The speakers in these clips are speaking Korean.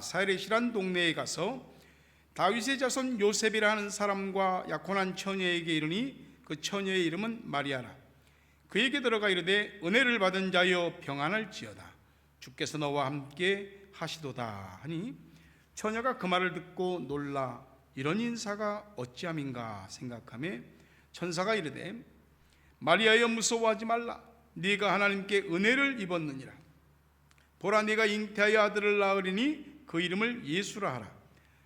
사레시란 동네에 가서 다윗의 자손 요셉이라는 사람과 약혼한 처녀에게 이르니 그 처녀의 이름은 마리아라. 그에게 들어가 이르되 은혜를 받은 자여 평안할지어다, 주께서 너와 함께 하시도다 하니 처녀가 그 말을 듣고 놀라 이런 인사가 어찌함인가 생각하며 천사가 이르되 마리아여 무서워하지 말라, 네가 하나님께 은혜를 입었느니라. 보라, 네가 잉태하여 아들을 낳으리니 그 이름을 예수라 하라.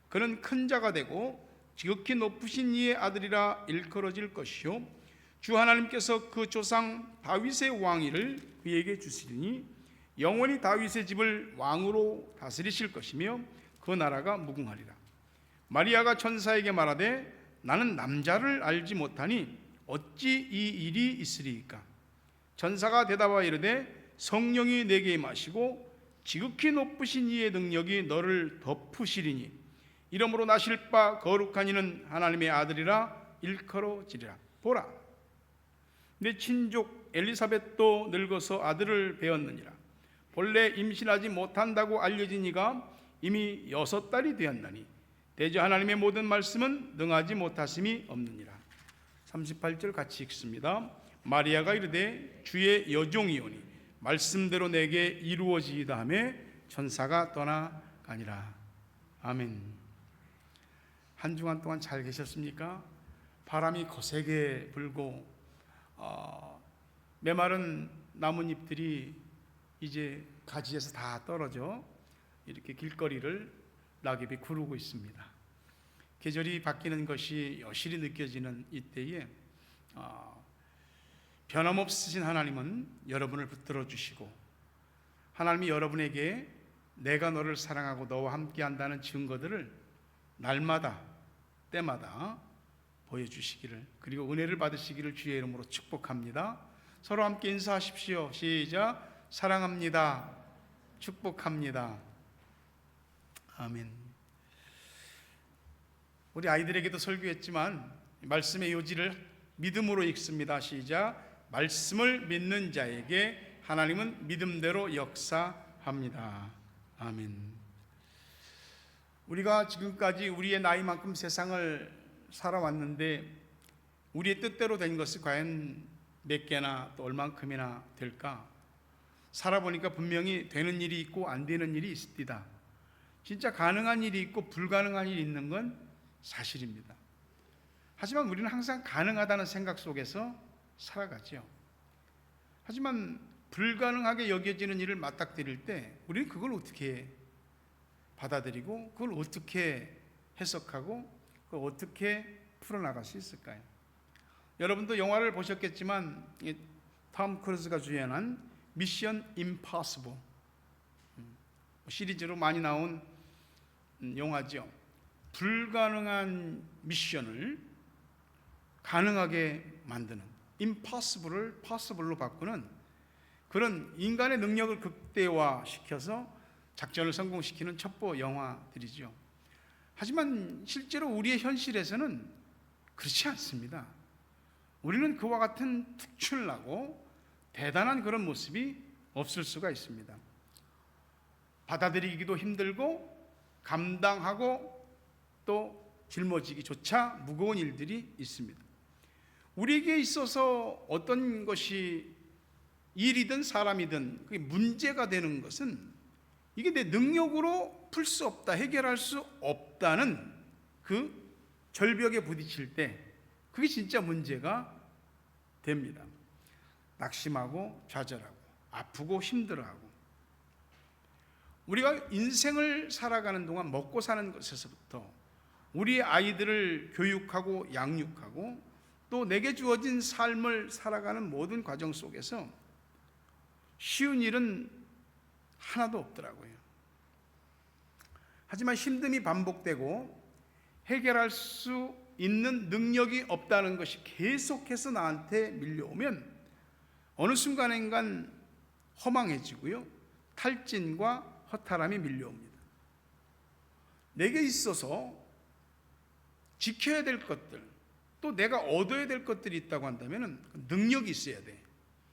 그는 큰 자가 되고 지극히 높으신 이의 아들이라 일컬어질 것이요 주 하나님께서 그 조상 다윗의 왕위를 그에게 주시리니 영원히 다윗의 집을 왕으로 다스리실 것이며 그 나라가 무궁하리라. 마리아가 천사에게 말하되 나는 남자를 알지 못하니 어찌 이 일이 있으리이까? 천사가 대답하여 이르되 성령이 내게 임하시고 지극히 높으신 이의 능력이 너를 덮으시리니 이러므로 나실 바 거룩한 이는 하나님의 아들이라 일컬어지리라. 보라, 내 친족 엘리사벳도 늙어서 아들을 배었느니라. 본래 임신하지 못한다고 알려진 이가 이미 6달이 되었나니 대저 하나님의 모든 말씀은 능하지 못하심이 없느니라. 38절 같이 읽습니다. 마리아가 이르되 주의 여종이오니 말씀대로 내게 이루어지이다 하며 천사가 떠나가니라. 아멘. 한 주간 동안 잘 계셨습니까? 바람이 거세게 불고 메마른 나뭇잎들이 이제 가지에서 다 떨어져 이렇게 길거리를 낙엽이 구르고 있습니다. 계절이 바뀌는 것이 여실히 느껴지는 이때에 변함없으신 하나님은 여러분을 붙들어 주시고 하나님이 여러분에게 내가 너를 사랑하고 너와 함께 한다는 증거들을 날마다 때마다 보여주시기를, 그리고 은혜를 받으시기를 주의 이름으로 축복합니다. 서로 함께 인사하십시오. 시작. 사랑합니다. 축복합니다. 아멘. 우리 아이들에게도 설교했지만 말씀의 요지를 믿음으로 읽습니다. 시작. 말씀을 믿는 자에게 하나님은 믿음대로 역사합니다. 아멘. 우리가 지금까지 우리의 나이만큼 세상을 살아왔는데 우리의 뜻대로 된 것이 과연 몇 개나 또 얼만큼이나 될까? 살아보니까 분명히 되는 일이 있고 안 되는 일이 있습니다. 진짜 가능한 일이 있고 불가능한 일이 있는 건 사실입니다. 하지만 우리는 항상 가능하다는 생각 속에서 살아가죠. 하지만 불가능하게 여겨지는 일을 맞닥뜨릴 때 우리는 그걸 어떻게 받아들이고 그걸 어떻게 해석하고 그걸 어떻게 풀어나갈 수 있을까요? 여러분도 영화를 보셨겠지만 톰 크루즈가 주연한 미션 임파서블 시리즈로 많이 나온 영화죠. 불가능한 미션을 가능하게 만드는, impossible을 possible로 바꾸는 그런 인간의 능력을 극대화시켜서 작전을 성공시키는 첩보 영화들이죠. 하지만 실제로 우리의 현실에서는 그렇지 않습니다. 우리는 그와 같은 특출나고 대단한 그런 모습이 없을 수가 있습니다. 받아들이기도 힘들고 감당하고 또 짊어지기조차 무거운 일들이 있습니다. 우리에게 있어서 어떤 것이 일이든 사람이든 그게 문제가 되는 것은 이게 내 능력으로 풀 수 없다, 해결할 수 없다는 그 절벽에 부딪힐 때 그게 진짜 문제가 됩니다. 낙심하고 좌절하고 아프고 힘들어하고 우리가 인생을 살아가는 동안 먹고 사는 것에서부터 우리의 아이들을 교육하고 양육하고 또 내게 주어진 삶을 살아가는 모든 과정 속에서 쉬운 일은 하나도 없더라고요. 하지만 힘듦이 반복되고 해결할 수 있는 능력이 없다는 것이 계속해서 나한테 밀려오면 어느 순간인간 허망해지고요, 탈진과 허탈함이 밀려옵니다. 내게 있어서 지켜야 될 것들, 또 내가 얻어야 될 것들이 있다고 한다면 능력이 있어야 돼,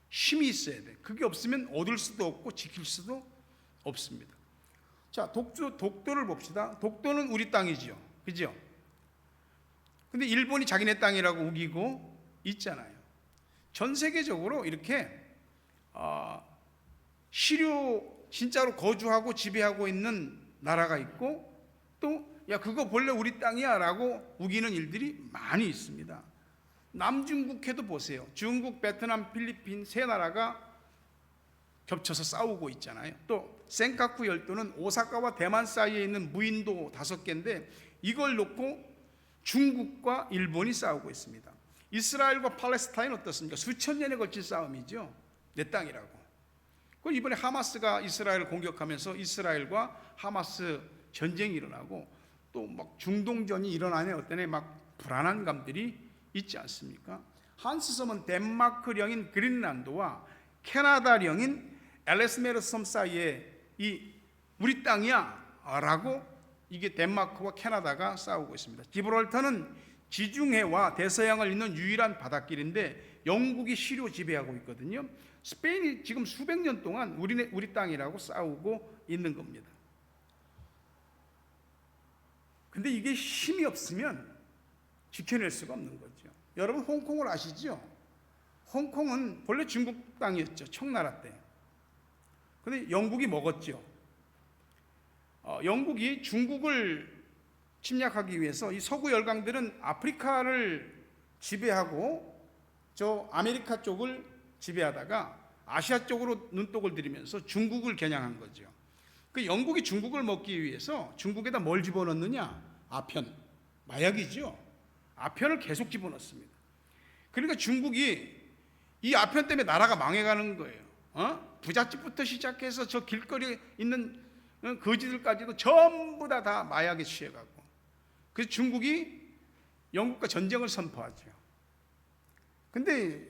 힘이 있어야 돼. 그게 없으면 얻을 수도 없고 지킬 수도 없습니다. 자, 독도를 봅시다. 독도는 우리 땅이죠. 그죠? 근데 일본이 자기네 땅이라고 우기고 있잖아요. 전 세계적으로 이렇게 실효 진짜로 거주하고 지배하고 있는 나라가 있고, 또 야 그거 본래 우리 땅이야 라고 우기는 일들이 많이 있습니다. 남중국해도 보세요. 중국, 베트남, 필리핀 세 나라가 겹쳐서 싸우고 있잖아요. 또 센카쿠 열도는 오사카와 대만 사이에 있는 무인도 5개인데 이걸 놓고 중국과 일본이 싸우고 있습니다. 이스라엘과 팔레스타인 어떻습니까? 수천 년에 걸친 싸움이죠. 내 땅이라고. 그 이번에 하마스가 이스라엘을 공격하면서 이스라엘과 하마스 전쟁이 일어나고 또 막 중동전이 일어나는 어떤 막 불안한 감들이 있지 않습니까? 한스 섬은 덴마크령인 그린란드와 캐나다령인 엘레스메르 섬 사이에 이 우리 땅이야 라고 이게 덴마크와 캐나다가 싸우고 있습니다. 기브랄터는 지중해와 대서양을 잇는 유일한 바닷길인데 영국이 시료 지배하고 있거든요. 스페인이 지금 수백 년 동안 우리 땅이라고 싸우고 있는 겁니다. 근데 이게 힘이 없으면 지켜낼 수가 없는 거죠. 여러분 홍콩을 아시죠? 홍콩은 본래 중국 땅이었죠. 청나라 때. 근데 영국이 먹었죠. 영국이 중국을 침략하기 위해서 이 서구 열강들은 아프리카를 지배하고 저 아메리카 쪽을 지배하다가 아시아 쪽으로 눈독을 들이면서 중국을 겨냥한 거죠. 그 영국이 중국을 먹기 위해서 중국에다 뭘 집어넣느냐? 아편, 마약이죠. 아편을 계속 집어넣습니다. 그러니까 중국이 이 아편 때문에 나라가 망해가는 거예요. 부잣집부터 시작해서 저 길거리에 있는 거지들까지도 전부 다 마약에 취해가고. 그래서 중국이 영국과 전쟁을 선포하죠. 근데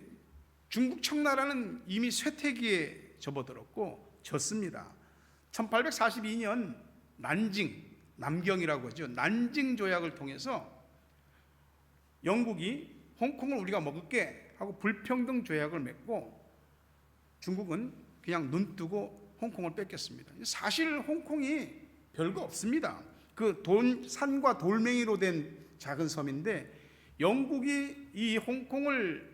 중국 청나라는 이미 쇠퇴기에 접어들었고 졌습니다. 1842년 남경이라고 하죠. 난징 조약을 통해서 영국이 홍콩을 우리가 먹을게 하고 불평등 조약을 맺고 중국은 그냥 눈 뜨고 홍콩을 뺏겼습니다. 사실 홍콩이 별거 없습니다. 그 산과 돌멩이로 된 작은 섬인데 영국이 이 홍콩을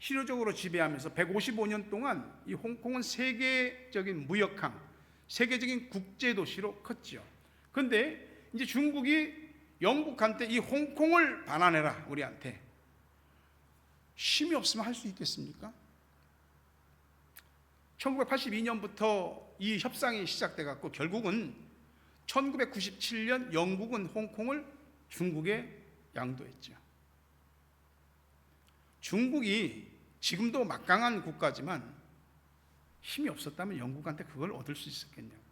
실효적으로 지배하면서 155년 동안 이 홍콩은 세계적인 무역항, 세계적인 국제도시로 컸죠. 그런데 이제 중국이 영국한테 이 홍콩을 반환해라 우리한테. 힘이 없으면 할 수 있겠습니까? 1982년부터 이 협상이 시작돼 갖고 결국은 1997년 영국은 홍콩을 중국에 양도했죠. 중국이 지금도 막강한 국가지만 힘이 없었다면 영국한테 그걸 얻을 수 있었겠냐고.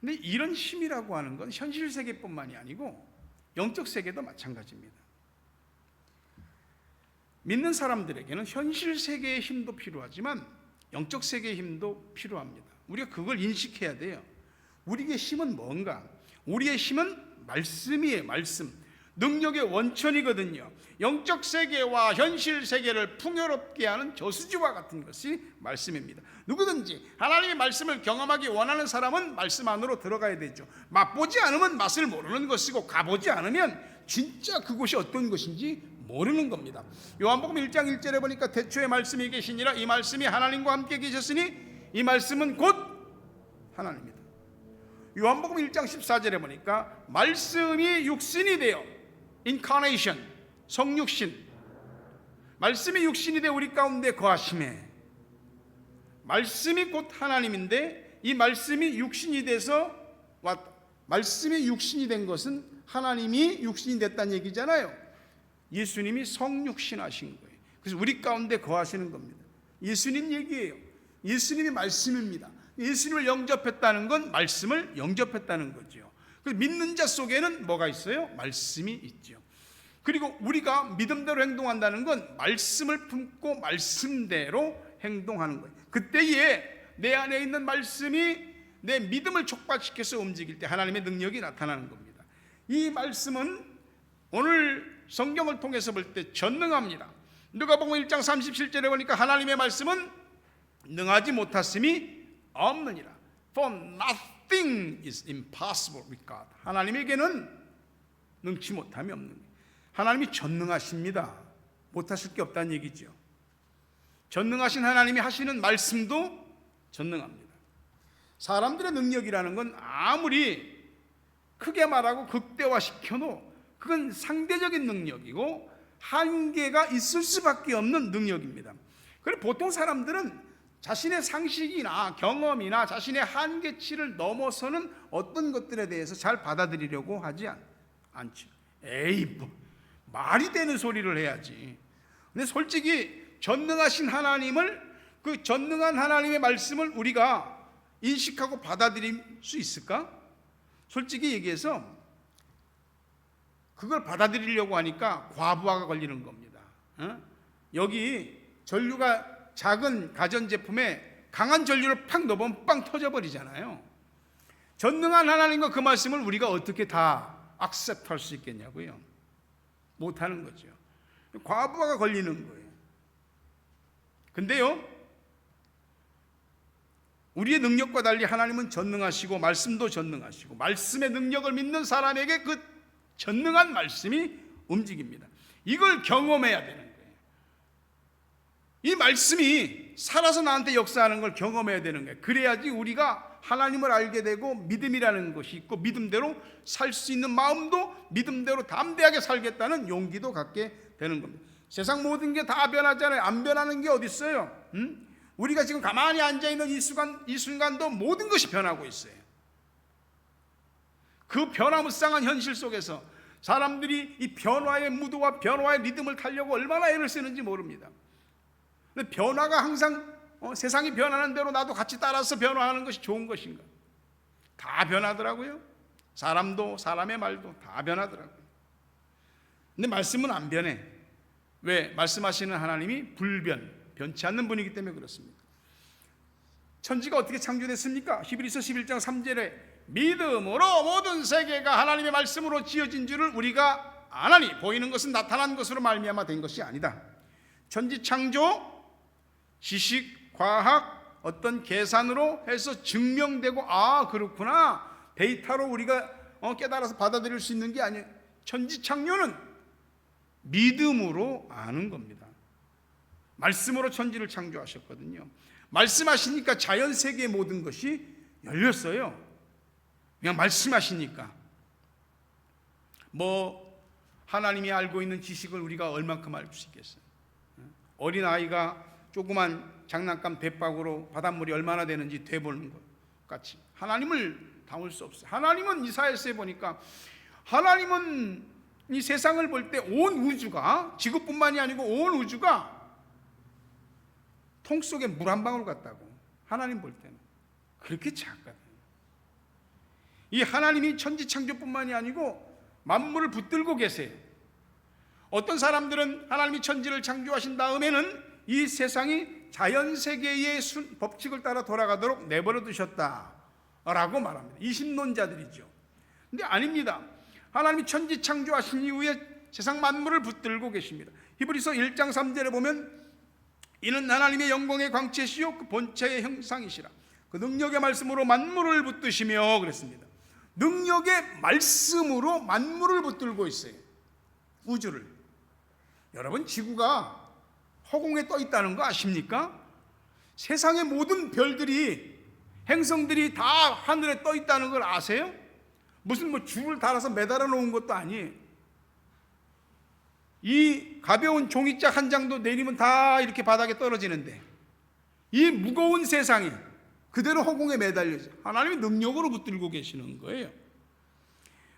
근데 이런 힘이라고 하는 건 현실 세계뿐만이 아니고 영적 세계도 마찬가지입니다. 믿는 사람들에게는 현실 세계의 힘도 필요하지만 영적 세계의 힘도 필요합니다. 우리가 그걸 인식해야 돼요. 우리의 힘은 뭔가? 우리의 힘은 말씀이에요. 말씀. 능력의 원천이거든요. 영적 세계와 현실 세계를 풍요롭게 하는 저수지와 같은 것이 말씀입니다. 누구든지 하나님의 말씀을 경험하기 원하는 사람은 말씀 안으로 들어가야 되죠. 맛보지 않으면 맛을 모르는 것이고 가보지 않으면 진짜 그곳이 어떤 것인지 모르는 겁니다. 요한복음 1장 1절에 보니까 태초에 말씀이 계시니라. 이 말씀이 하나님과 함께 계셨으니 이 말씀은 곧 하나님이다. 요한복음 1장 14절에 보니까 말씀이 육신이 되어 인카네이션, 성육신, 말씀이 육신이 되어 우리 가운데 거하심에, 말씀이 곧 하나님인데 이 말씀이 육신이 돼서 말씀이 육신이 된 것은 하나님이 육신이 됐다는 얘기잖아요. 예수님이 성육신하신 거예요. 그래서 우리 가운데 거하시는 겁니다. 예수님 얘기예요. 예수님이 말씀입니다. 예수님을 영접했다는 건 말씀을 영접했다는 거죠. 그래서 믿는 자 속에는 뭐가 있어요? 말씀이 있죠. 그리고 우리가 믿음대로 행동한다는 건 말씀을 품고 말씀대로 행동하는 거예요. 그때에 내 안에 있는 말씀이 내 믿음을 촉발시켜서 움직일 때 하나님의 능력이 나타나는 겁니다. 이 말씀은 오늘 성경을 통해서 볼 때 전능합니다. 누가복음 1장 37절에 보니까 하나님의 말씀은 능하지 못하심이 없느니라. For Nothing is impossible with God. 하나님에게는 능치 못함이 없는 거예요. 하나님이 전능하십니다. 못하실 게 없다는 얘기죠. 전능하신 하나님이 하시는 말씀도 전능합니다. 사람들의 능력이라는 건 아무리 크게 말하고 극대화시켜도 그건 상대적인 능력이고 한계가 있을 수밖에 없는 능력입니다. 그래서 보통 사람들은 자신의 상식이나 경험이나 자신의 한계치를 넘어서는 어떤 것들에 대해서 잘 받아들이려고 하지 않죠. 에이, 말이 되는 소리를 해야지. 근데 솔직히 전능하신 하나님을, 그 전능한 하나님의 말씀을 우리가 인식하고 받아들일 수 있을까? 솔직히 얘기해서 그걸 받아들이려고 하니까 과부하가 걸리는 겁니다. 여기 전류가 작은 가전제품에 강한 전류를 팍 넣으면 빵 터져버리잖아요. 전능한 하나님과 그 말씀을 우리가 어떻게 다 액셉트할 수 있겠냐고요. 못하는 거죠. 과부하가 걸리는 거예요. 근데요, 우리의 능력과 달리 하나님은 전능하시고 말씀도 전능하시고 말씀의 능력을 믿는 사람에게 그 전능한 말씀이 움직입니다. 이걸 경험해야 되는 거예요. 이 말씀이 살아서 나한테 역사하는 걸 경험해야 되는 거예요. 그래야지 우리가 하나님을 알게 되고 믿음이라는 것이 있고 믿음대로 살 수 있는 마음도 믿음대로 담대하게 살겠다는 용기도 갖게 되는 겁니다. 세상 모든 게 다 변하잖아요. 안 변하는 게 어디 있어요? 우리가 지금 가만히 앉아있는 이 순간도 모든 것이 변하고 있어요. 그 변화무쌍한 현실 속에서 사람들이 이 변화의 무드와 변화의 리듬을 타려고 얼마나 애를 쓰는지 모릅니다. 근데 변화가 항상 세상이 변하는 대로 나도 같이 따라서 변화하는 것이 좋은 것인가? 다 변하더라고요. 사람도 사람의 말도 다 변하더라고요. 근데 말씀은 안 변해. 왜? 말씀하시는 하나님이 변치 않는 분이기 때문에 그렇습니다. 천지가 어떻게 창조됐습니까? 히브리서 11장 3절에 믿음으로 모든 세계가 하나님의 말씀으로 지어진 줄을 우리가 아나니 보이는 것은 나타난 것으로 말미암아 된 것이 아니다. 천지 창조 지식, 과학, 어떤 계산으로 해서 증명되고 아 그렇구나 데이터로 우리가 깨달아서 받아들일 수 있는 게 아니에요. 천지 창조는 믿음으로 아는 겁니다. 말씀으로 천지를 창조하셨거든요. 말씀하시니까 자연 세계의 모든 것이 열렸어요. 그냥 말씀하시니까. 하나님이 알고 있는 지식을 우리가 얼만큼 알 수 있겠어요? 어린아이가 조그만 장난감 대박으로 바닷물이 얼마나 되는지 되보는 것 같이 하나님을 담을 수 없어요. 하나님은 이사야서에 보니까 하나님은 이 세상을 볼 때 온 우주가 지구뿐만이 아니고 온 우주가 통 속에 물 한 방울 같다고. 하나님 볼 때는 그렇게 작거든요. 이 하나님이 천지 창조뿐만이 아니고 만물을 붙들고 계세요. 어떤 사람들은 하나님이 천지를 창조하신 다음에는 이 세상이 자연세계의 법칙을 따라 돌아가도록 내버려 두셨다라고 말합니다. 이신론자들이죠. 근데 아닙니다. 하나님이 천지 창조하신 이후에 세상 만물을 붙들고 계십니다. 히브리서 1장 3절에 보면 이는 하나님의 영광의 광채시요 그 본체의 형상이시라. 그 능력의 말씀으로 만물을 붙드시며 그랬습니다. 능력의 말씀으로 만물을 붙들고 있어요. 우주를. 여러분 지구가 허공에 떠 있다는 거 아십니까? 세상의 모든 별들이 행성들이 다 하늘에 떠 있다는 걸 아세요? 무슨 줄을 달아서 매달아 놓은 것도 아니에요. 이 가벼운 종이짝 한 장도 내리면 다 이렇게 바닥에 떨어지는데 이 무거운 세상이 그대로 허공에 매달려서 하나님의 능력으로 붙들고 계시는 거예요.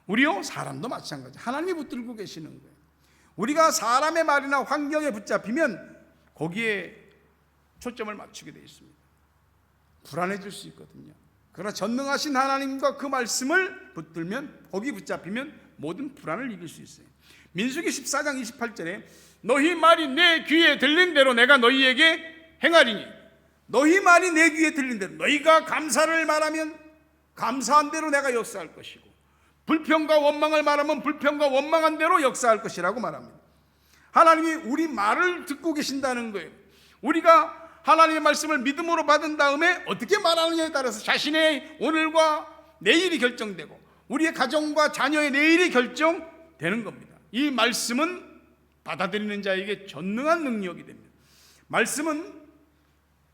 우리요 사람도 마찬가지. 하나님이 붙들고 계시는 거예요. 우리가 사람의 말이나 환경에 붙잡히면 거기에 초점을 맞추게 되어 있습니다. 불안해질 수 있거든요. 그러나 전능하신 하나님과 그 말씀을 붙들면 거기 붙잡히면 모든 불안을 이길 수 있어요. 민수기 14장 28절에 너희 말이 내 귀에 들린 대로 내가 너희에게 행하리니 너희 말이 내 귀에 들린 대로 너희가 감사를 말하면 감사한 대로 내가 역사할 것이고 불평과 원망을 말하면 불평과 원망한 대로 역사할 것이라고 말합니다. 하나님이 우리 말을 듣고 계신다는 거예요. 우리가 하나님의 말씀을 믿음으로 받은 다음에 어떻게 말하느냐에 따라서 자신의 오늘과 내일이 결정되고 우리의 가정과 자녀의 내일이 결정되는 겁니다. 이 말씀은 받아들이는 자에게 전능한 능력이 됩니다. 말씀은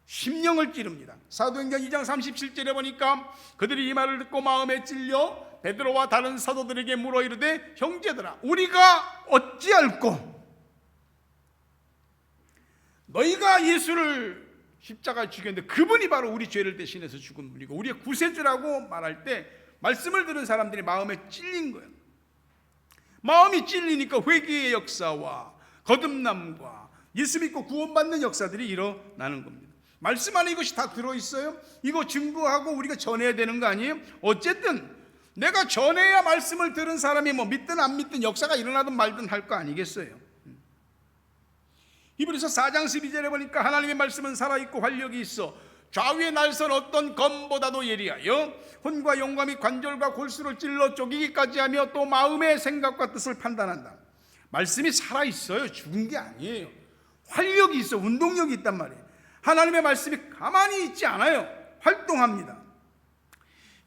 심령을 찌릅니다. 사도행전 2장 37절에 보니까 그들이 이 말을 듣고 마음에 찔려 베드로와 다른 사도들에게 물어 이르되 형제들아 우리가 어찌할꼬? 너희가 예수를 십자가에 죽였는데 그분이 바로 우리 죄를 대신해서 죽은 분이고 우리의 구세주라고 말할 때 말씀을 들은 사람들이 마음에 찔린 거예요. 마음이 찔리니까 회개의 역사와 거듭남과 예수 믿고 구원받는 역사들이 일어나는 겁니다. 말씀 안에 이것이 다 들어있어요. 이거 증거하고 우리가 전해야 되는 거 아니에요? 어쨌든 내가 전해야 말씀을 들은 사람이 뭐 믿든 안 믿든 역사가 일어나든 말든 할 거 아니겠어요? 히브리서 4장 12절에 보니까 하나님의 말씀은 살아있고 활력이 있어 좌우의 날선 어떤 검보다도 예리하여 혼과 영과 및 관절과 골수를 찔러 쪼개기까지 하며 또 마음의 생각과 뜻을 판단한다. 말씀이 살아있어요. 죽은 게 아니에요. 활력이 있어. 운동력이 있단 말이에요. 하나님의 말씀이 가만히 있지 않아요. 활동합니다.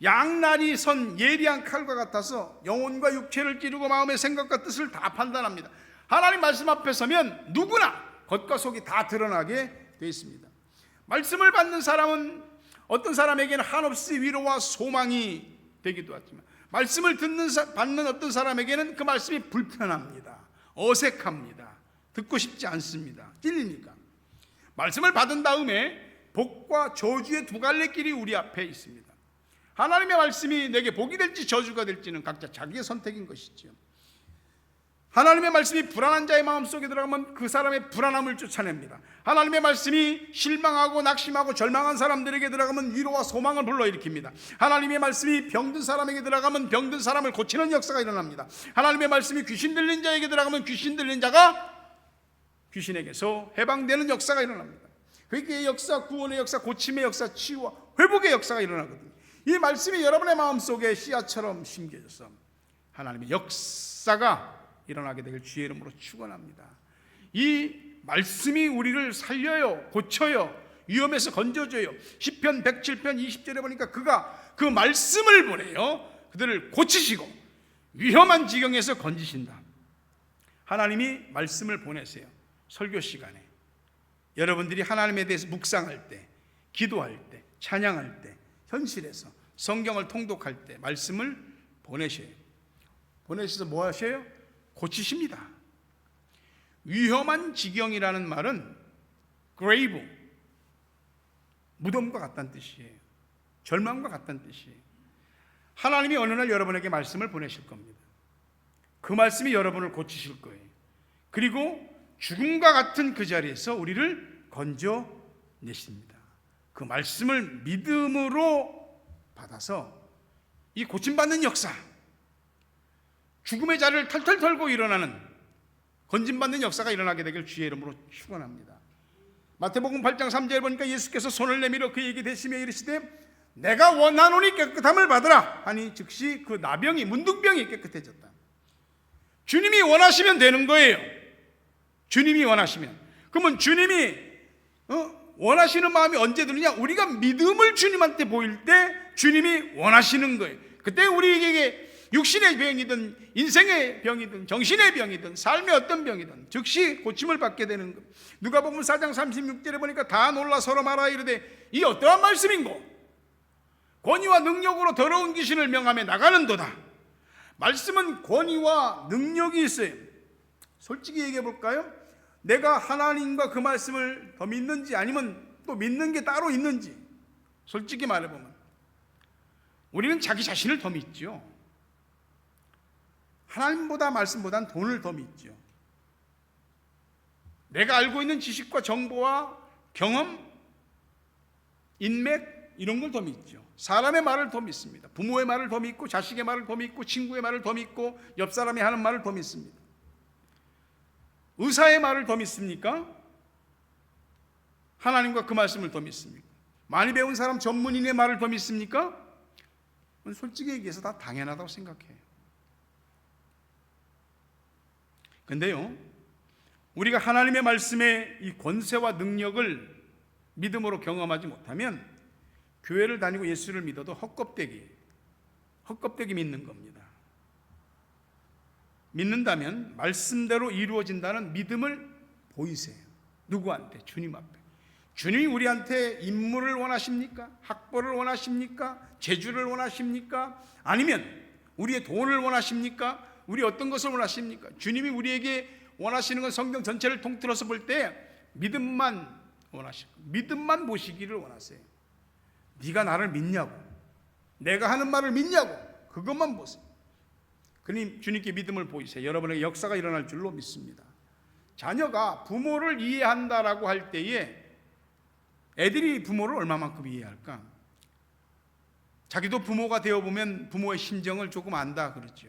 양날이 선 예리한 칼과 같아서 영혼과 육체를 찌르고 마음의 생각과 뜻을 다 판단합니다. 하나님 말씀 앞에 서면 누구나 겉과 속이 다 드러나게 되어 있습니다. 말씀을 받는 사람은 어떤 사람에게는 한없이 위로와 소망이 되기도 하지만 말씀을 받는 어떤 사람에게는 그 말씀이 불편합니다. 어색합니다. 듣고 싶지 않습니다. 찔리니까. 말씀을 받은 다음에 복과 저주의 두 갈래 길이 우리 앞에 있습니다. 하나님의 말씀이 내게 복이 될지 저주가 될지는 각자 자기의 선택인 것이지요. 하나님의 말씀이 불안한 자의 마음속에 들어가면 그 사람의 불안함을 쫓아냅니다. 하나님의 말씀이 실망하고 낙심하고 절망한 사람들에게 들어가면 위로와 소망을 불러일으킵니다. 하나님의 말씀이 병든 사람에게 들어가면 병든 사람을 고치는 역사가 일어납니다. 하나님의 말씀이 귀신 들린 자에게 들어가면 귀신 들린 자가 귀신에게서 해방되는 역사가 일어납니다. 회개의 역사, 구원의 역사, 고침의 역사, 치유와 회복의 역사가 일어나거든요. 이 말씀이 여러분의 마음속에 씨앗처럼 심겨져서 하나님의 역사가 일어나게 되길 주의 이름으로 축원합니다. 이 말씀이 우리를 살려요, 고쳐요, 위험에서 건져줘요. 시편 107편 20절에 보니까 그가 그 말씀을 보내요 그들을 고치시고 위험한 지경에서 건지신다. 하나님이 말씀을 보내세요. 설교 시간에 여러분들이 하나님에 대해서 묵상할 때, 기도할 때, 찬양할 때, 현실에서 성경을 통독할 때 말씀을 보내셔요. 보내셔서 뭐 하셔요? 고치십니다. 위험한 지경이라는 말은 grave, 무덤과 같다는 뜻이에요. 절망과 같다는 뜻이에요. 하나님이 어느 날 여러분에게 말씀을 보내실 겁니다. 그 말씀이 여러분을 고치실 거예요. 그리고 죽음과 같은 그 자리에서 우리를 건져내십니다. 그 말씀을 믿음으로 받아서 이 고침받는 역사, 죽음의 자리를 털털 털고 일어나는 건짐받는 역사가 일어나게 되길 주의 이름으로 축원합니다. 마태복음 8장 3절에 보니까 예수께서 손을 내밀어 그에게 대시며 이르시되 내가 원하노니 깨끗함을 받으라 하니 즉시 그 나병이 문둥병이 깨끗해졌다. 주님이 원하시면 되는 거예요. 주님이 원하시면. 그러면 주님이 원하시는 마음이 언제 드느냐? 우리가 믿음을 주님한테 보일 때 주님이 원하시는 거예요. 그때 우리에게 육신의 병이든 인생의 병이든 정신의 병이든 삶의 어떤 병이든 즉시 고침을 받게 되는 것. 누가복음 4장 36절에 보니까 다 놀라 서로 말하 이르되 이 어떠한 말씀인고? 권위와 능력으로 더러운 귀신을 명하며 나가는도다. 말씀은 권위와 능력이 있어요. 솔직히 얘기해 볼까요? 내가 하나님과 그 말씀을 더 믿는지 아니면 또 믿는 게 따로 있는지 솔직히 말해보면 우리는 자기 자신을 더 믿죠. 하나님보다 말씀보다는 돈을 더 믿죠. 내가 알고 있는 지식과 정보와 경험, 인맥 이런 걸 더 믿죠. 사람의 말을 더 믿습니다. 부모의 말을 더 믿고 자식의 말을 더 믿고 친구의 말을 더 믿고 옆 사람이 하는 말을 더 믿습니다. 의사의 말을 더 믿습니까? 하나님과 그 말씀을 더 믿습니까? 많이 배운 사람 전문인의 말을 더 믿습니까? 솔직히 얘기해서 다 당연하다고 생각해요. 근데요, 우리가 하나님의 말씀의 이 권세와 능력을 믿음으로 경험하지 못하면 교회를 다니고 예수를 믿어도 헛껍데기예요. 헛껍데기 믿는 겁니다. 믿는다면 말씀대로 이루어진다는 믿음을 보이세요. 누구한테? 주님 앞에. 주님이 우리한테 인물을 원하십니까? 학벌을 원하십니까? 재주를 원하십니까? 아니면 우리의 돈을 원하십니까? 우리 어떤 것을 원하십니까? 주님이 우리에게 원하시는 건 성경 전체를 통틀어서 볼 때 믿음만 원하시고 믿음만 보시기를 원하세요. 네가 나를 믿냐고, 내가 하는 말을 믿냐고, 그것만 보세요. 그님 주님께 믿음을 보이세요. 여러분에게 역사가 일어날 줄로 믿습니다. 자녀가 부모를 이해한다라고 할 때에 애들이 부모를 얼마만큼 이해할까? 자기도 부모가 되어보면 부모의 심정을 조금 안다 그러죠.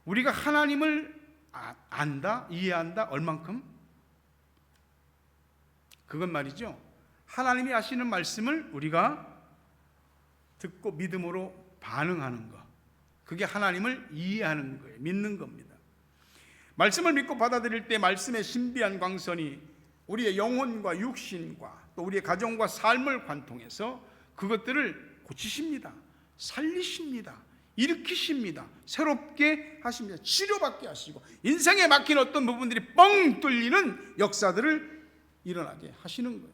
우리가 하나님을 안다, 이해한다, 얼만큼? 그건 말이죠, 하나님이 하시는 말씀을 우리가 듣고 믿음으로 반응하는 것, 그게 하나님을 이해하는 거예요. 믿는 겁니다. 말씀을 믿고 받아들일 때 말씀의 신비한 광선이 우리의 영혼과 육신과 또 우리의 가정과 삶을 관통해서 그것들을 고치십니다. 살리십니다. 일으키십니다. 새롭게 하십니다. 치료받게 하시고 인생에 막힌 어떤 부분들이 뻥 뚫리는 역사들을 일어나게 하시는 거예요.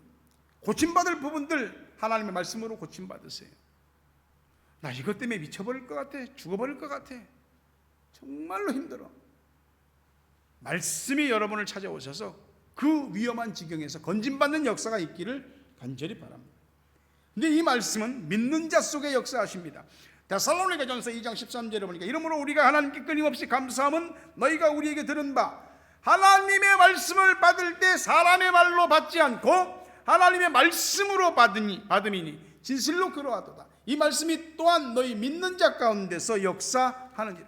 고침받을 부분들 하나님의 말씀으로 고침받으세요. 나 이것 때문에 미쳐버릴 것 같아, 죽어버릴 것 같아, 정말로 힘들어. 말씀이 여러분을 찾아오셔서 그 위험한 지경에서 건진받는 역사가 있기를 간절히 바랍니다. 근데 이 말씀은 믿는 자 속에 역사하십니다. 데살로니가전서 2장 13절에 보니까 이러므로 우리가 하나님께 끊임없이 감사함은 너희가 우리에게 들은 바 하나님의 말씀을 받을 때 사람의 말로 받지 않고 하나님의 말씀으로 받음이니 진실로 그러하도다. 이 말씀이 또한 너희 믿는 자 가운데서 역사하느니라.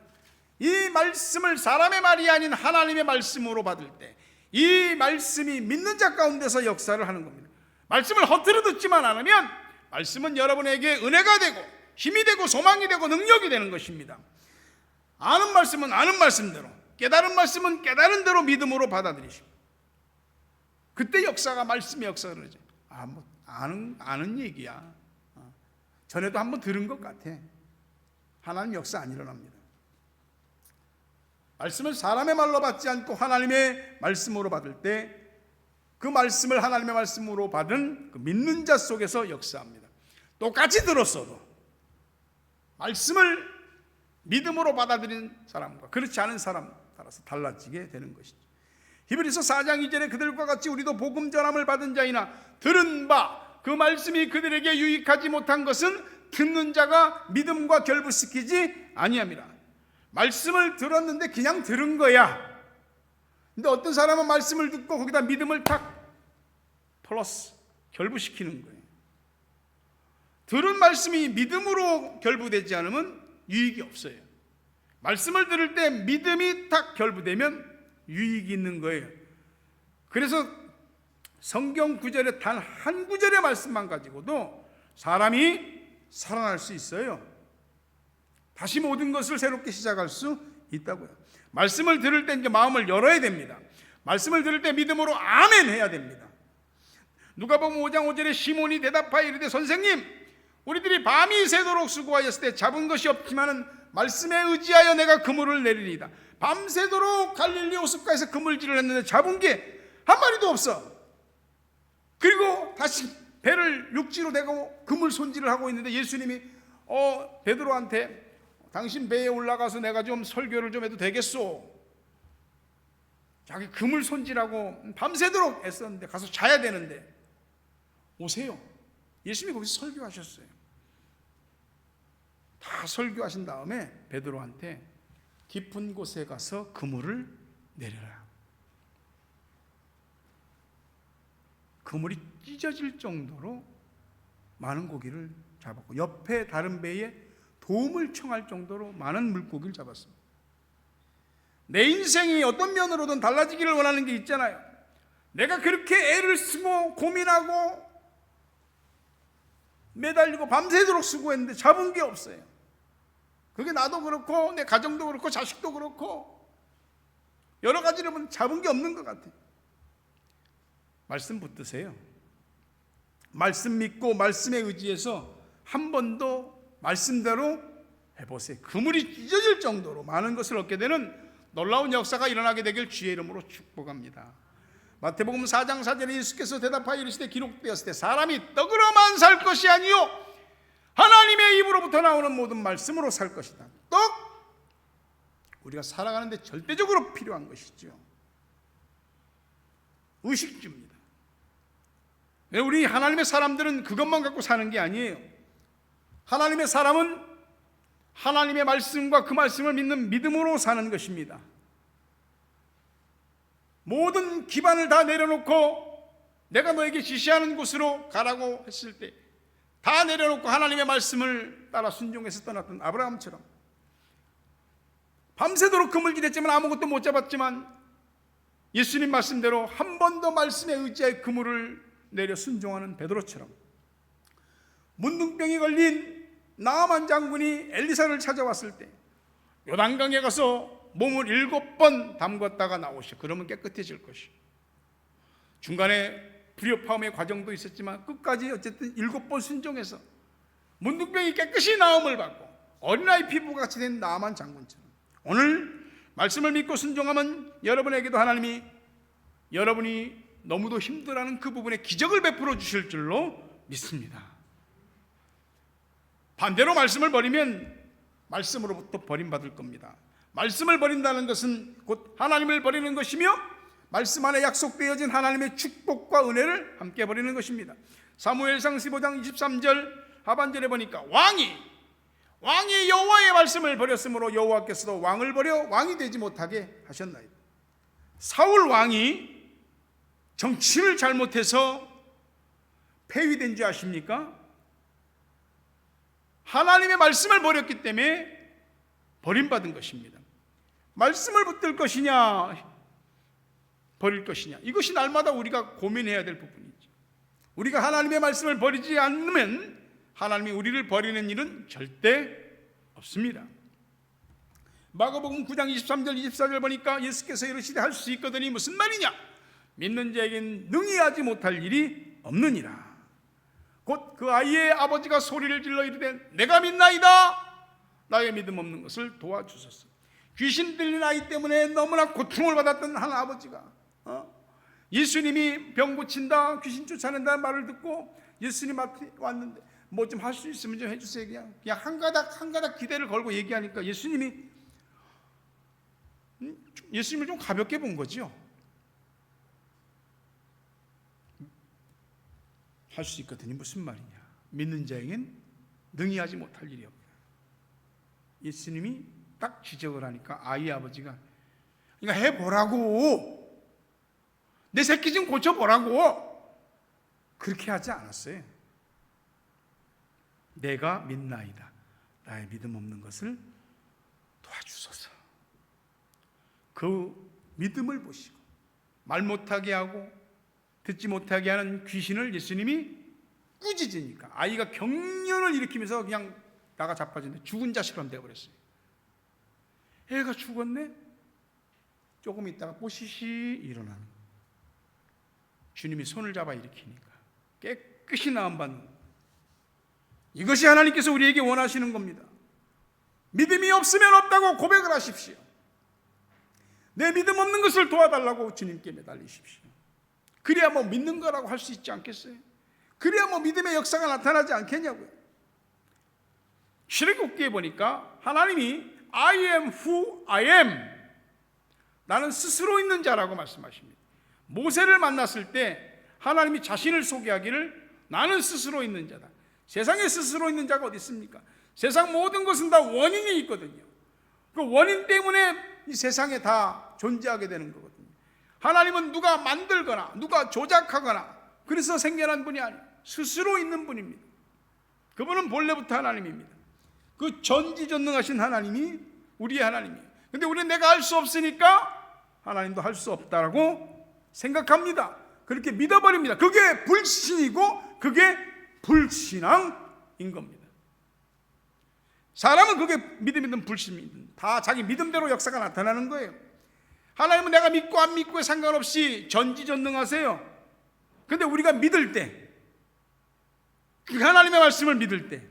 이 말씀을 사람의 말이 아닌 하나님의 말씀으로 받을 때 이 말씀이 믿는 자 가운데서 역사를 하는 겁니다. 말씀을 허투루 듣지만 않으면 말씀은 여러분에게 은혜가 되고 힘이 되고 소망이 되고 능력이 되는 것입니다. 아는 말씀은 아는 말씀대로, 깨달은 말씀은 깨달은 대로 믿음으로 받아들이시고, 그때 역사가 말씀의 역사가 그러죠. 뭐 아는 얘기야, 전에도 한번 들은 것 같아. 하나님 역사 안 일어납니다. 말씀을 사람의 말로 받지 않고 하나님의 말씀으로 받을 때 그 말씀을 하나님의 말씀으로 받은 그 믿는 자 속에서 역사합니다. 똑같이 들었어도 말씀을 믿음으로 받아들인 사람과 그렇지 않은 사람 따라서 달라지게 되는 것이죠. 히브리서 4장 2절에 그들과 같이 우리도 복음 전함을 받은 자이나 들은 바 그 말씀이 그들에게 유익하지 못한 것은 듣는 자가 믿음과 결부시키지 아니함이라. 말씀을 들었는데 그냥 들은 거야. 근데 어떤 사람은 말씀을 듣고 거기다 믿음을 탁 플러스 결부시키는 거예요. 들은 말씀이 믿음으로 결부되지 않으면 유익이 없어요. 말씀을 들을 때 믿음이 딱 결부되면 유익이 있는 거예요. 그래서 성경 구절에 단 한 구절의 말씀만 가지고도 사람이 살아날 수 있어요. 다시 모든 것을 새롭게 시작할 수 있다고요. 말씀을 들을 때 이제 마음을 열어야 됩니다. 말씀을 들을 때 믿음으로 아멘 해야 됩니다. 누가복음 5장 5절에 시몬이 대답하여 이르되 선생님, 우리들이 밤이 새도록 수고하였을 때 잡은 것이 없지만은 말씀에 의지하여 내가 그물을 내리리이다. 밤새도록 갈릴리 호숫가에서 그물질을 했는데 잡은 게 한 마리도 없어. 그리고 다시 배를 육지로 대고 그물 손질을 하고 있는데 예수님이 베드로한테 당신 배에 올라가서 내가 좀 설교를 좀 해도 되겠소? 자기 그물 손질하고 밤새도록 애썼는데 가서 자야 되는데 오세요. 예수님이 거기서 설교하셨어요. 다 설교하신 다음에 베드로한테 깊은 곳에 가서 그물을 내려라. 그물이 찢어질 정도로 많은 고기를 잡았고 옆에 다른 배에 도움을 청할 정도로 많은 물고기를 잡았습니다. 내 인생이 어떤 면으로든 달라지기를 원하는 게 있잖아요. 내가 그렇게 애를 쓰고 고민하고 매달리고 밤새도록 수고했는데 잡은 게 없어요. 그게 나도 그렇고 내 가정도 그렇고 자식도 그렇고 여러 가지로 보면 잡은 게 없는 것 같아요. 말씀 붙드세요. 말씀 믿고 말씀에 의지해서 한 번도 말씀대로 해보세요. 그물이 찢어질 정도로 많은 것을 얻게 되는 놀라운 역사가 일어나게 되길 주의 이름으로 축복합니다. 마태복음 4장 4절에 예수께서 대답하여 이르시되 기록되었을 때 사람이 떡으로만 살 것이 아니요 하나님의 입으로부터 나오는 모든 말씀으로 살 것이다. 떡! 우리가 살아가는데 절대적으로 필요한 것이죠. 의식주입니다. 우리 하나님의 사람들은 그것만 갖고 사는 게 아니에요. 하나님의 사람은 하나님의 말씀과 그 말씀을 믿는 믿음으로 사는 것입니다. 모든 기반을 다 내려놓고 내가 너에게 지시하는 곳으로 가라고 했을 때 다 내려놓고 하나님의 말씀을 따라 순종해서 떠났던 아브라함처럼 밤새도록 그물질했지만 아무것도 못 잡았지만 예수님 말씀대로 한 번 더 말씀에 의지하여 그물을 내려 순종하는 베드로처럼 문둥병이 걸린 나아만 장군이 엘리사를 찾아왔을 때 요단강에 가서 몸을 7번 담궜다가 나오시오. 그러면 깨끗해질 것이오. 중간에 불협화음의 과정도 있었지만 끝까지 어쨌든 7번 순종해서 문둥병이 깨끗이 나음을 받고 어린아이 피부같이 된 나아만 장군처럼 오늘 말씀을 믿고 순종하면 여러분에게도 하나님이 여러분이 너무도 힘들어하는 그 부분에 기적을 베풀어 주실 줄로 믿습니다. 반대로 말씀을 버리면 말씀으로부터 버림받을 겁니다. 말씀을 버린다는 것은 곧 하나님을 버리는 것이며 말씀 안에 약속되어진 하나님의 축복과 은혜를 함께 버리는 것입니다. 사무엘상 15장 23절 하반절에 보니까 왕이 여호와의 말씀을 버렸으므로 여호와께서도 왕을 버려 왕이 되지 못하게 하셨나이다. 사울 왕이 정치를 잘못해서 폐위된 줄 아십니까? 하나님의 말씀을 버렸기 때문에 버림받은 것입니다. 말씀을 붙들 것이냐 버릴 것이냐, 이것이 날마다 우리가 고민해야 될 부분이죠. 우리가 하나님의 말씀을 버리지 않으면 하나님이 우리를 버리는 일은 절대 없습니다. 마가복음 9장 23절 24절 보니까 예수께서 이르시되 할 수 있거든이 무슨 말이냐, 믿는 자에겐 능히 하지 못할 일이 없느니라. 곧 그 아이의 아버지가 소리를 질러 이르되 내가 믿나이다, 나의 믿음 없는 것을 도와주소서. 귀신 들린 아이 때문에 너무나 고통을 받았던 한 아버지가 예수님이 병 고친다, 귀신 쫓아낸다는 말을 듣고 예수님 앞에 왔는데 뭐 좀 할 수 있으면 좀 해주세요. 그냥 한 가닥 기대를 걸고 얘기하니까 예수님을 좀 가볍게 본 거죠. 할 수 있거든요. 무슨 말이냐, 믿는 자에겐 능히 하지 못할 일이 없다. 예수님이 딱 지적을 하니까 아이 아버지가 그러니까 해보라고, 내 새끼 좀 고쳐보라고 그렇게 하지 않았어요. 내가 믿나이다, 나의 믿음 없는 것을 도와주소서. 그 믿음을 보시고 말 못하게 하고 듣지 못하게 하는 귀신을 예수님이 꾸짖으니까 아이가 경련을 일으키면서 그냥 나가 자빠졌는데 죽은 자처럼 되어버렸어요. 애가 죽었네? 조금 있다가 뽀시시 일어나는 거예요. 주님이 손을 잡아 일으키니까 깨끗이 나음받는 거예요. 이것이 하나님께서 우리에게 원하시는 겁니다. 믿음이 없으면 없다고 고백을 하십시오. 내 믿음 없는 것을 도와달라고 주님께 매달리십시오. 그래야 뭐 믿는 거라고 할 수 있지 않겠어요? 그래야 뭐 믿음의 역사가 나타나지 않겠냐고요. 출애굽기에 보니까 하나님이 I am who I am, 나는 스스로 있는 자라고 말씀하십니다. 모세를 만났을 때 하나님이 자신을 소개하기를 나는 스스로 있는 자다. 세상에 스스로 있는 자가 어디 있습니까? 세상 모든 것은 다 원인이 있거든요. 그 원인 때문에 이 세상에 다 존재하게 되는 거거든요. 하나님은 누가 만들거나 누가 조작하거나 그래서 생겨난 분이 아니에요. 스스로 있는 분입니다. 그분은 본래부터 하나님입니다. 그 전지전능하신 하나님이 우리의 하나님이에요. 근데 우리는 내가 할 수 없으니까 하나님도 할 수 없다라고 생각합니다. 그렇게 믿어버립니다. 그게 불신이고 그게 불신앙인 겁니다. 사람은 그게 믿음이든 불신이든 다 자기 믿음대로 역사가 나타나는 거예요. 하나님은 내가 믿고 안 믿고에 상관없이 전지전능하세요. 근데 우리가 믿을 때, 그 하나님의 말씀을 믿을 때,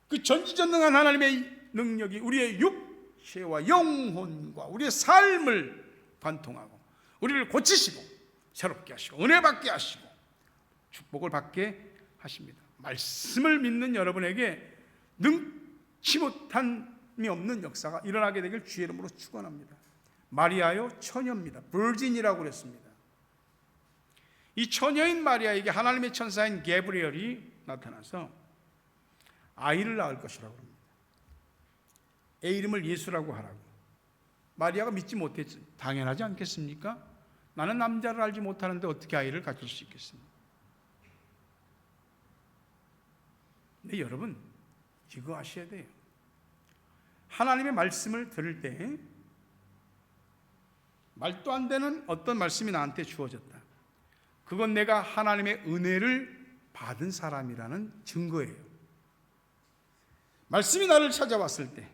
그 전지전능한 하나님의 능력이 우리의 육체와 영혼과 우리의 삶을 관통하고 우리를 고치시고 새롭게 하시고 은혜 받게 하시고 축복을 받게 하십니다. 말씀을 믿는 여러분에게 능치 못함이 없는 역사가 일어나게 되길 주의 이름으로 축원합니다. 마리아요 처녀입니다. 버진이라고 그랬습니다. 이 처녀인 마리아에게 하나님의 천사인 게브리엘이 나타나서 아이를 낳을 것이라고 합니다. 애 이름을 예수라고 하라고. 마리아가 믿지 못했지. 당연하지 않겠습니까? 나는 남자를 알지 못하는데 어떻게 아이를 가질 수 있겠습니까? 근데 여러분 이거 아셔야 돼요. 하나님의 말씀을 들을 때 말도 안 되는 어떤 말씀이 나한테 주어졌다. 그건 내가 하나님의 은혜를 받은 사람이라는 증거예요. 말씀이 나를 찾아왔을 때,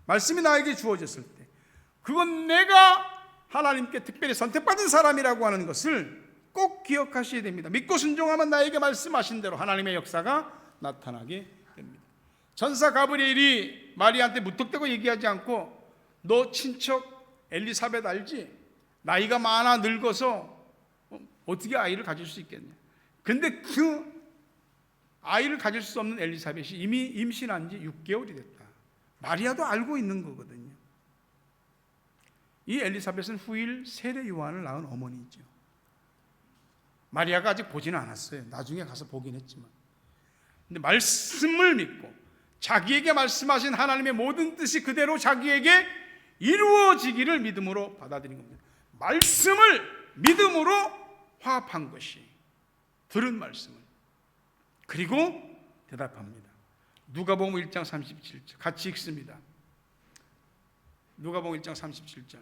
말씀이 나에게 주어졌을 때, 그건 내가 하나님께 특별히 선택받은 사람이라고 하는 것을 꼭 기억하셔야 됩니다. 믿고 순종하면 나에게 말씀하신 대로 하나님의 역사가 나타나게 됩니다. 천사 가브리엘이 마리아한테 무턱대고 얘기하지 않고 너 친척 엘리사벳 알지? 나이가 많아 늙어서 어떻게 아이를 가질 수 있겠냐. 근데 그 아이를 가질 수 없는 엘리사벳이 이미 임신한 지 6개월이 됐다. 마리아도 알고 있는 거거든요. 이 엘리사벳은 후일 세례 요한을 낳은 어머니죠. 마리아가 아직 보지는 않았어요. 나중에 가서 보긴 했지만. 근데 말씀을 믿고 자기에게 말씀하신 하나님의 모든 뜻이 그대로 자기에게 이루어지기를 믿음으로 받아들인 겁니다. 말씀을 믿음으로 화합한 것이 들은 말씀을. 그리고 대답합니다. 누가복음 1장 37절 같이 읽습니다. 누가복음 1장 37절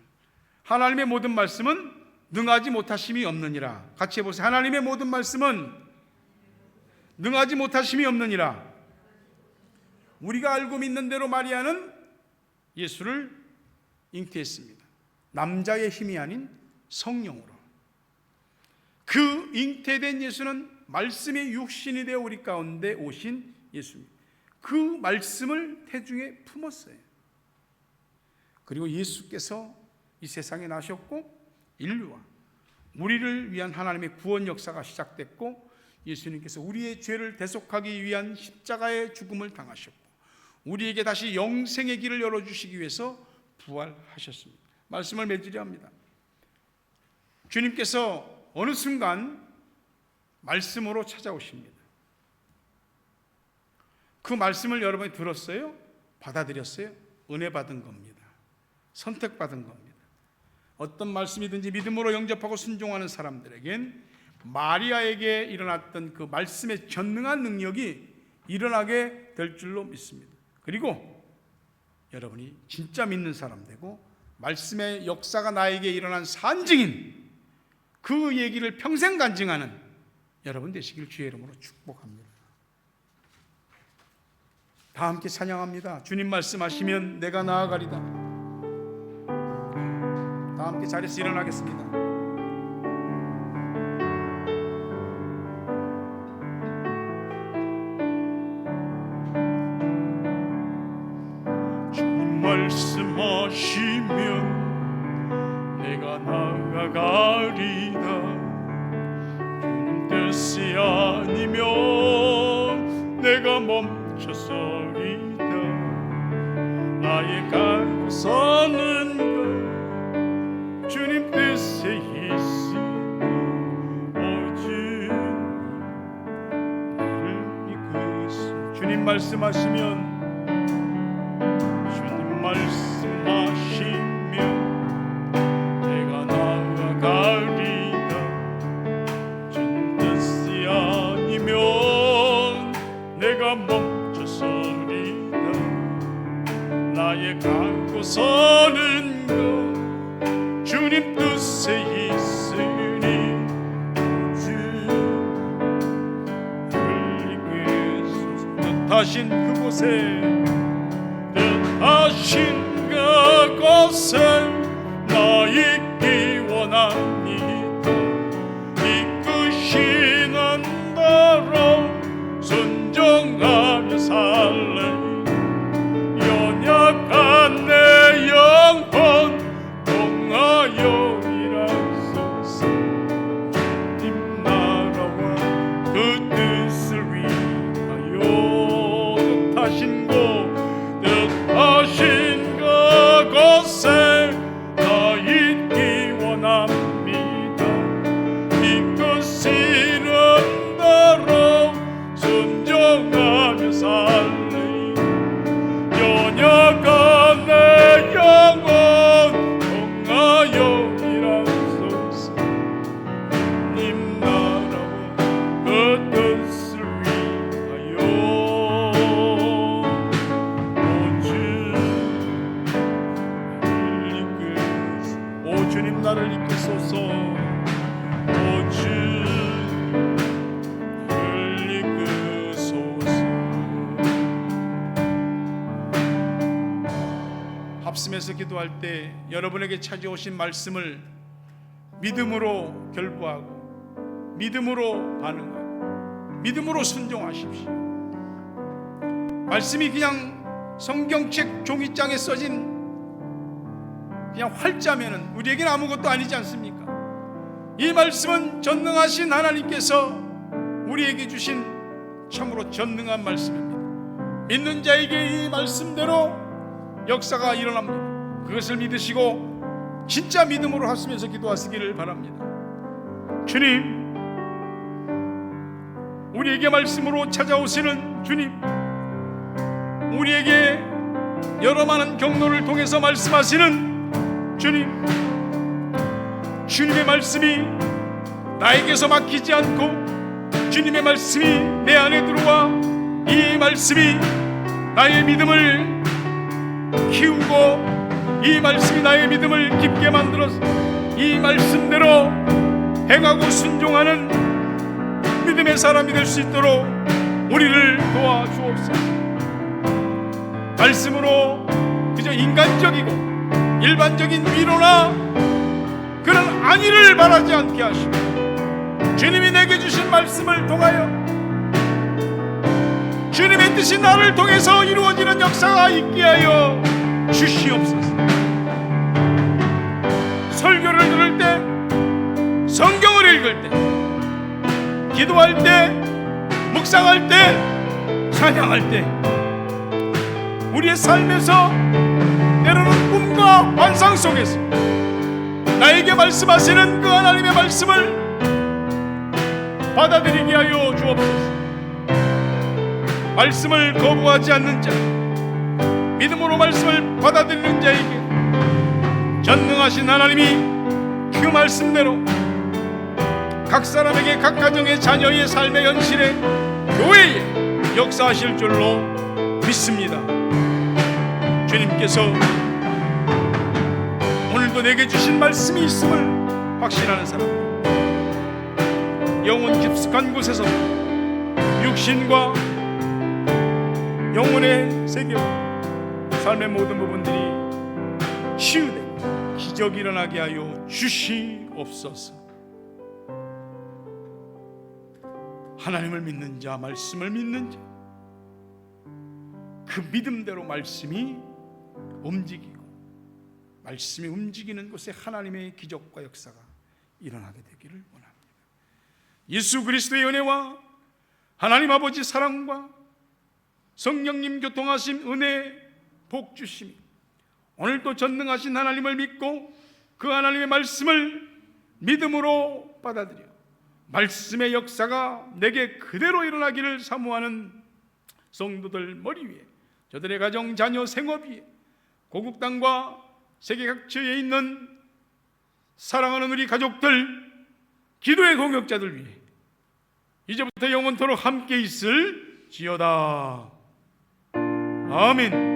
하나님의 모든 말씀은 능하지 못하심이 없느니라. 같이 해보세요. 하나님의 모든 말씀은 능하지 못하심이 없느니라. 우리가 알고 믿는 대로 마리아는 예수를 잉태했습니다. 남자의 힘이 아닌 성령으로. 그 잉태된 예수는 말씀의 육신이 되어 우리 가운데 오신 예수입니다. 그 말씀을 태중에 품었어요. 그리고 예수께서 이 세상에 나셨고 인류와 우리를 위한 하나님의 구원 역사가 시작됐고 예수님께서 우리의 죄를 대속하기 위한 십자가의 죽음을 당하셨고 우리에게 다시 영생의 길을 열어주시기 위해서 부활하셨습니다. 말씀을 맺으려 합니다. 주님께서 어느 순간 말씀으로 찾아오십니다. 그 말씀을 여러분이 들었어요? 받아들였어요? 은혜 받은 겁니다. 선택받은 겁니다. 어떤 말씀이든지 믿음으로 영접하고 순종하는 사람들에겐 마리아에게 일어났던 그 말씀의 전능한 능력이 일어나게 될 줄로 믿습니다. 그리고 여러분이 진짜 믿는 사람 되고 말씀의 역사가 나에게 일어난 산증인 그 얘기를 평생 간증하는 여러분 되시길 주의 이름으로 축복합니다. 다 함께 찬양합니다. 주님 말씀하시면 내가 나아가리다. 다 함께 자리에서 일어나겠습니다. 말씀하시면 내가 나아가리다. 주님 뜻이 아니면 내가 멈춰서리다. 나의 가고서는 것 주님 뜻에 있으니 오직 나를 이끄소. 주님 말씀하시면 말씀하시면 내가 나아가리다. 주님 뜻이 아니면 내가 멈춰서리다. 나의 가고서는 것 주님 뜻에 있으니 오직 나를 이끄소서. 뜻하신 그곳에 뜻하신 그곳에 나 있기 원합니다. 이끄시는 대로 순종하며 살래. 주님 나를 이끄소서. 오 주 합심해서 기도할 때 여러분에게 찾아오신 말씀을 믿음으로 결부하고 믿음으로 반응하고 믿음으로 순종하십시오. 말씀이 그냥 성경책 종이장에 써진 그냥 활자면은 우리에게는 아무것도 아니지 않습니까? 이 말씀은 전능하신 하나님께서 우리에게 주신 참으로 전능한 말씀입니다. 믿는 자에게 이 말씀대로 역사가 일어납니다. 그것을 믿으시고 진짜 믿음으로 하시면서 기도하시기를 바랍니다. 주님, 우리에게 말씀으로 찾아오시는 주님, 우리에게 여러 많은 경로를 통해서 말씀하시는 주님, 주님의 말씀이 나에게서 막히지 않고 주님의 말씀이 내 안에 들어와 이 말씀이 나의 믿음을 키우고 이 말씀이 나의 믿음을 깊게 만들어서 이 말씀대로 행하고 순종하는 믿음의 사람이 될 수 있도록 우리를 도와주옵소서. 말씀으로 그저 인간적이고 일반적인 위로나 그런 안위를 바라지 않게 하시고 주님이 내게 주신 말씀을 통하여 주님의 뜻이 나를 통해서 이루어지는 역사가 있게 하여 주시옵소서. 설교를 들을 때, 성경을 읽을 때, 기도할 때, 묵상할 때, 찬양할 때 우리의 삶에서 때로는 꿈과 환상 속에서 나에게 말씀하시는 그 하나님의 말씀을 받아들이게 하여 주옵소서. 말씀을 거부하지 않는 자, 믿음으로 말씀을 받아들이는 자에게 전능하신 하나님이 그 말씀대로 각 사람에게 각 가정의 자녀의 삶의 현실에 교회에 역사하실 줄로 믿습니다. 주님께서 오늘도 내게 주신 말씀이 있음을 확신하는 사람, 영혼 깊숙한 곳에서 육신과 영혼의 세계, 삶의 모든 부분들이 치유되고 기적이 일어나게 하여 주시옵소서. 하나님을 믿는 자, 말씀을 믿는 자, 그 믿음대로 말씀이 움직이고 말씀이 움직이는 곳에 하나님의 기적과 역사가 일어나게 되기를 원합니다. 예수 그리스도의 은혜와 하나님 아버지 사랑과 성령님 교통하심, 은혜, 복 주심이 오늘도 전능하신 하나님을 믿고 그 하나님의 말씀을 믿음으로 받아들여 말씀의 역사가 내게 그대로 일어나기를 사모하는 성도들 머리 위에, 저들의 가정, 자녀, 생업 위에, 고국 땅과 세계 각지에 있는 사랑하는 우리 가족들, 기도의 동역자들 위해 이제부터 영원토록 함께 있을 지어다. 아멘.